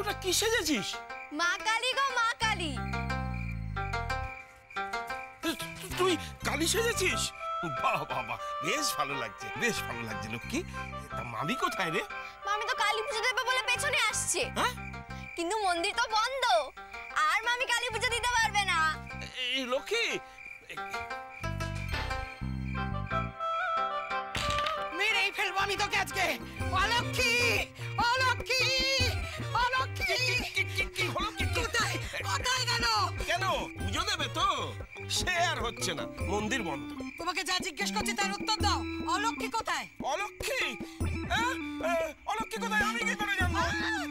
তোরা কি সেজেছিস? মা কালী গো মা কালী। তুই কালী সেজেছিস? বাহ বাবা, বেশ ভালো লাগছে, বেশ ভালো লাগছে লক্ষ্মী। তা মামি কোথায় রে? মামি তো কালী পুজো দেবে বলে পেছনে আসছে। হ্যাঁ, কিন্তু মন্দির তো বন্ধ, আর মামি কালী পুজো দিতে পারবে না। এই লক্ষ্মী, মেরেই ফেলবো আমি তোকে আজকে। অলক্ষী, অলক্ষী, অলক্ষী। কি হলো? কোথায় কোথায় গেল? কেন পুজো দেবে তো? সে আর হচ্ছে না, মন্দির বন্ধ। তোমাকে যা জিজ্ঞেস করছি তার উত্তর দাও। অলক্ষী কোথায়? অলক্ষ্মী? অলক্ষ্মী কোথায় আমি কি করে জানবো?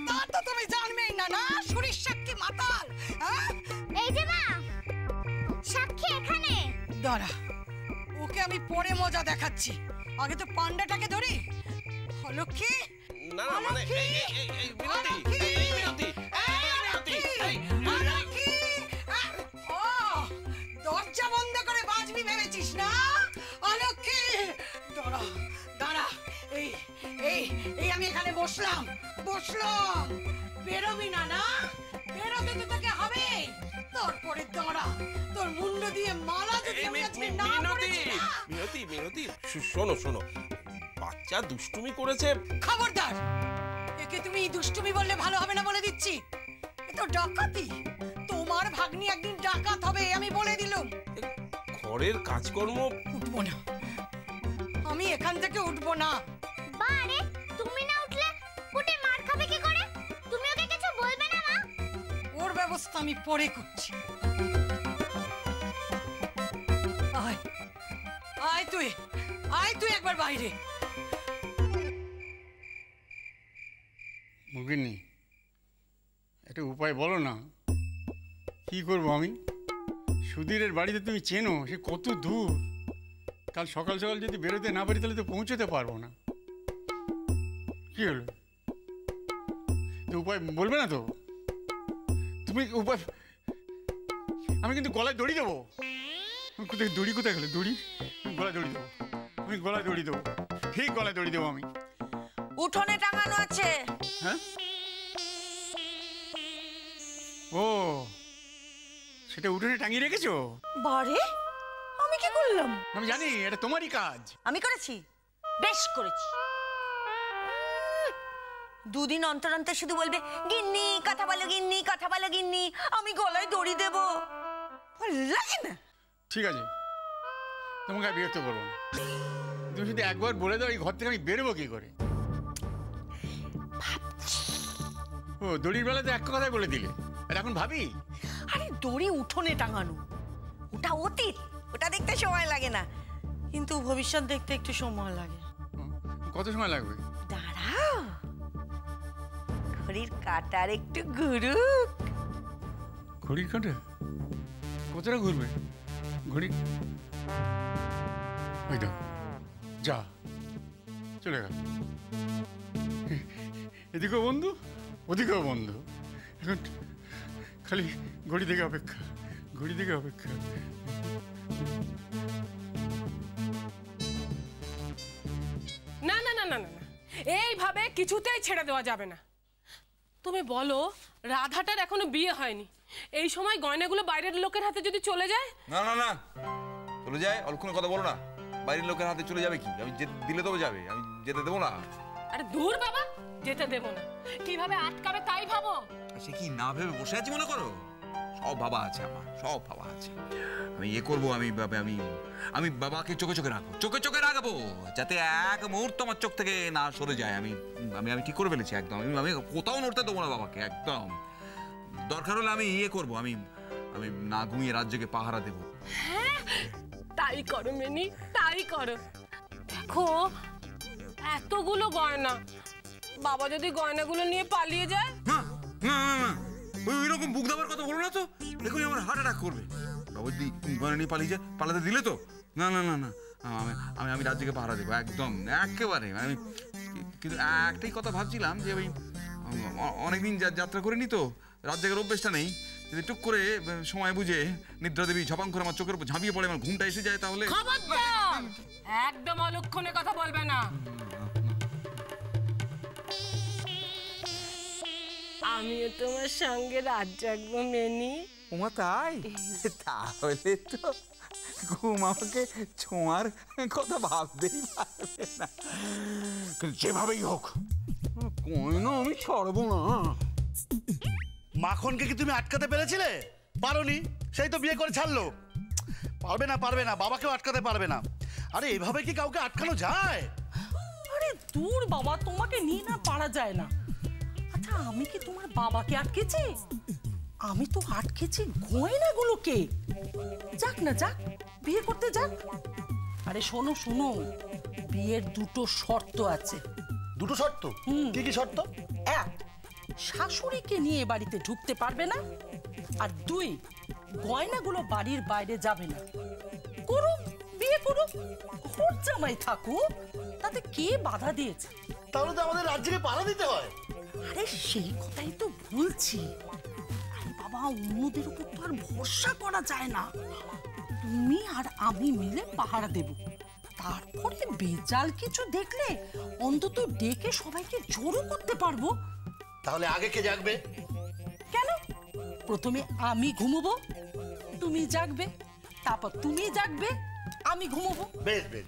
তা তো তুমি জানবেই না। না শরীর সাক্ষী মাতাল। এই যে মা, সাক্ষী এখানে। দাঁড়া, ওকে আমি পরে মজা দেখাচ্ছি। আগে তো পান্ডাটাকে ধরি। অলক্ষী, না না, মানে এই বিনতি, এই বিনতি, অলক্ষী। ও, দরজা বন্ধ করে বাঁচবি ভেবেছিস না? অলক্ষী, দাঁড়া দাঁড়া। এই এই এই আমি এখানে বসলাম। বেরোবি না? না বেরোতে তো তোকে হবে। তারপরে দাঁড়া, তোর মুন্ড দিয়ে মালা যদি আমি আজকে না পড়েছি না। বিনতি বিনতি, শোনো, বাচ্চা দুষ্টুমি করেছে। খবরদার, একে তুমি দুষ্টুমি বললে ভালো হবে না বলে দিচ্ছি। এ তো ডাকাতি। তোমার ভাগ্নি একদিন ডাকাত হবে, আমি বলে দিলুম। ঘরের কাজকর্ম। উঠবো না, আমি এখান থেকে উঠবো না। বারে, তুমি না উঠলে পুটি মার খাবে কি করে? তুমি ওকে কিছু বলবে না মা? ওর ব্যবস্থা আমি পরে করছি। আয় আয় তুই একবার বাইরে। মুগিনি, একটা উপায় বলো না, কি করবো আমি? সুধীরের বাড়িতে তুমি চেনো, সে কত দূর। কাল সকাল সকাল যদি বেরোতে না পারি তাহলে তো পৌঁছতে পারবো না। কি হলো, উপায় বলবে না তো তুমি? উপায়, আমি কিন্তু গলায় দড়ি দেবো। কোথায় দড়ি, কোথায় গেলো দড়ি? গলায় দড়ি দেবো, আমি গলায় দড়ি দেবো, ঠিক গলায় দড়ি দেবো আমি। উঠোনে টাঙানো আছে। হ্যাঁ, ও সেটা উঠোনে টাঙিয়ে রেখেছো? বারে, আমি কি করলাম? আমি জানি এটা তোমারই কাজ। আমি করেছি, বেশ করেছি। দুদিন অন্তর অন্তর শুধু বলবে গিন্নি কথা বলো, গিন্নি কথা বলো, গিন্নি। আমি গলায় দড়ি দেবো, লাগে না। ঠিক আছে, তোমাকে আর বিরক্ত করবো না। তুমি যদি একবার বলে দাও এই ঘর থেকে আমি বেরোবো কি করে? ও, দড়ির বেলাতে এক কথাই বলে দিলে, আর এখন ভাবি? আরে দড়ি উঠোনে টাঙানো, ওটা অতীত, ওটা দেখতে সময় লাগে না, কিন্তু ভবিষ্যৎ দেখতে একটু সময় লাগে। কত সময় লাগবে? দাঁড়াও, ঘড়ির কাঁটার একটু ঘুরুক। ঘড়ির কাঁটা কতটা ঘুরবে? ঘড়ি ওই দাও, যা চলে গেল। এদিকেও বন্ধু, ওদিকেও বন্ধু। এখন খালি ঘড়ি থেকে অপেক্ষা, ঘড়ি থেকে অপেক্ষা। না না না না না, এইভাবে কিছুতেই ছেড়ে দেওয়া যাবে না। তুমি বলো, রাধাটার এখনো বিয়ে হয়নি, এই সময় গয়নাগুলো বাইরের লোকের হাতে যদি চলে যায়? না না না, চলে যায়? অলক্ষণের কথা বলো না। বাইরের লোকের হাতে চলে যাবে কি? আমি দিলে তবে যাবে, আমি যেতে দেবো না। আরে দূর বাবা, যেতে দেবো না। কিভাবে আটকাবে তাই ভাবো। সে কি না ভেবে বসে আছি মনে করো? সব ভাবা আছে আমার, সব ভাবা আছে। আমি করবো, আমি বাবাকে চোখে চোখে রাখবো, চোখে চোখে রাখবো, যাতে এক মুহূর্ত আমার চোখ থেকে না সরে যায়। আমি ঠিক করে ফেলেছি একদম। আমি কোথাও নড়তে দেবো না বাবাকে, একদম। দরকার হলে আমি করবো, আমি না ঘুমিয়ে রাত জেগে পাহারা দেবো। হ্যাঁ, তাই করো মিনি, তাই করো। দেখো, এতগুলো গয়না, বাবা যদি গয়নাগুলো নিয়ে পালিয়ে যায়? ওই রকম বুক দাবার কথা বলো না তো, দেখুন আমার হার্ট অ্যাটাক করবে। বাবা যদি গয়না নিয়ে পালিয়ে যায়, পালাতে দিলে তো? না না না না, আমি রাত জেগে পাহারা দেবো, একদম একেবারে। আমি কিন্তু একটাই কথা ভাবছিলাম যে ওই অনেকদিন যাত্রা করিনি তো, রাত জেগের অভ্যেসটা নেই। যদি টুক করে সময় বুঝে নিদ্রা দেবী ঝপাং করে আমার চোখের উপর ঝাঁপিয়ে পড়ে, আমার ঘুমটা এসে যায়, তাহলে একদম অলক্ষণে কথা বলবে না। আমিও তোমার সঙ্গে রাত জাগবো মেনি। ওমা তাই? তাহলে তো ঘুম আমাকে ছোঁয়ার কথা ভাবতেই পারবে না। কিন্তু যেভাবেই হোক কোনো আমি ছাড়বো না। মাখনকে কি তুমি আটকাতে পেরেছিলে? পারোনি, সেই তো বিয়ে করে ছাড়লো। পারবে না, পারবে না, বাবাকেও আটকাতে পারবে না। আরে এভাবে কি কাউকে আটকানো যায়? আরে দূর বাবা, তোমাকে নিয়ে না পারা যায় না। আচ্ছা, আমি কি তোমার বাবাকে আটকেছি? আমি তো আটকেছি গয়নাগুলোকে। যাক না যাক, বিয়ে করতে যাক। আরে শোনো শোনো, বিয়ের দুটো শর্ত আছে। দুটো শর্ত? কি কি শর্ত? এক, শাশুড়িকে নিয়ে বাড়িতে ঢুকতে পারবে না। আর দুই, গয়নাগুলো বাড়ির বাইরে যাবে না। করুক, বিয়ে করুক, ঘর জামাই থাকুক, তাতে কে বাধা দিয়েছে? তাহলে তো আমাদের রাজ্যকে পাড়া দিতে হয়। আরে সেই কথাই তো বলছি। আরে বাবা, অন্যদের উপর তো আর ভরসা করা যায় না। তুমি আর আমি মিলে পাহারা দেব। তারপরে বেজাল কিছু দেখলে অন্তত ডেকে সবাইকে জড়ো করতে পারবো। তাহলে আগে কে জাগবে? কেন? প্রথমে আমি ঘুমোবো, তুমি জাগবে, তারপর তুমি জাগবে, আমি ঘুমোবো। বেশ বেশ,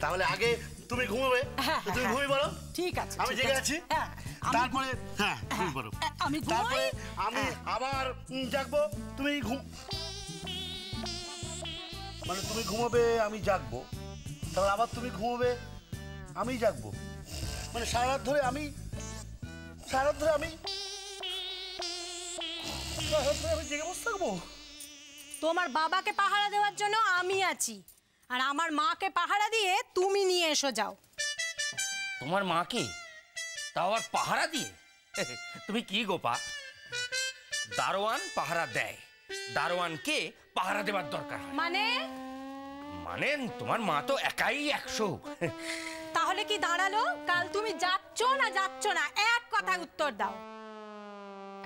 তাহলে আগে তুমি ঘুমোবে। তো তুমি ঘুমিয়ে পড়ো। ঠিক আছে, আমি জেগে আছি। তারপরে হ্যাঁ ঘুমিয়ে পড়ো। আমি তারপরে আমি আবার জাগবো, তুমি মানে তুমি ঘুমোবে, আমি জাগবো, তারপর আবার তুমি ঘুমোবে, আমি জাগবো। মানে সারা রাত ধরে আমি জেগে বসে থাকবো। তোমার বাবাকে পাহারা দেওয়ার জন্য আমি আছি, আর আমার মাকে পাহারা দিয়ে তুমি নিয়ে এসো যাও। তোমার মাকে তাও আর পাহারা দিয়ে? তুমি কি গোপা? দারোয়ান পাহারা দেয়, দারোয়ানকে পাহারা দেবার দরকার হয়। মানে মানে তোমার মা তো একাই 100। তাহলে কি দাঁড়ালো? কাল তুমি যাচ্ছ না যাচ্ছ না, এক কথায় উত্তর দাও।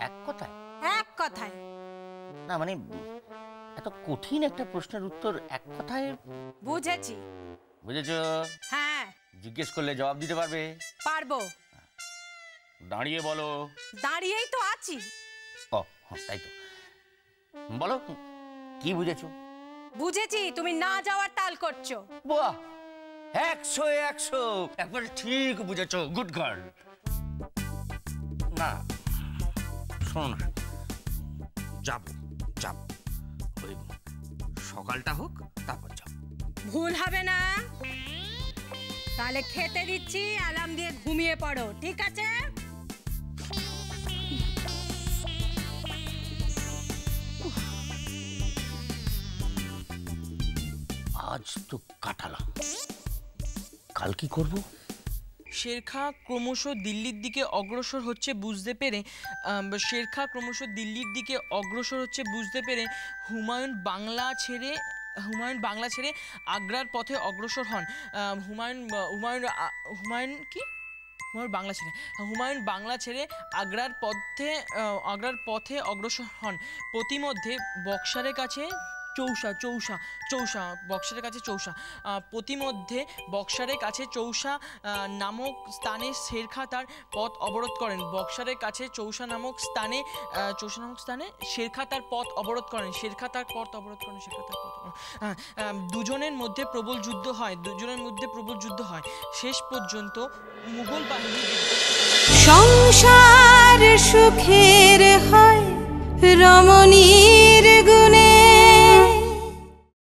এক কথায়? এক কথায়। না মানে এত কঠিন একটা প্রশ্নের উত্তর এক কথায়? বুঝেছি। বুঝেছো? হ্যাঁ। জিজ্ঞেস করলে জবাব দিতে পারবে? পারবো। দাঁড়িয়ে বলো। দাঁড়িয়েই তো আছি। ও তাই তো, বলো কি বুঝেছো? বুঝেছি তুমি না যাওয়ার তাল করছো। বাহ, 100 একবার ঠিক বুঝেছো, গুড গার্ল। না শোনো না, যাবো ওই সকালটা হোক তারপর যাবো। ভুল হবে না? তাহলে খেতে দিচ্ছি, অ্যালার্ম দিয়ে ঘুমিয়ে পড়ো, ঠিক আছে? আজ তো কাটালাম, কাল কি করবো? শেরখা ক্রমশ দিল্লির দিকে অগ্রসর হচ্ছে বুঝতে পেরে হুমায়ুন বাংলা ছেড়ে আগ্রার পথে অগ্রসর হন। হুমায়ুন বাংলা ছেড়ে আগ্রার পথে অগ্রসর হন। প্রতিমধ্যে বক্সারের কাছে চৌসা নামক স্থানে শেরখা তার পথ অবরোধ করেন। দুজনের মধ্যে প্রবল যুদ্ধ হয়। শেষ পর্যন্ত মুঘল বাহিনী সংসার সুখের হয়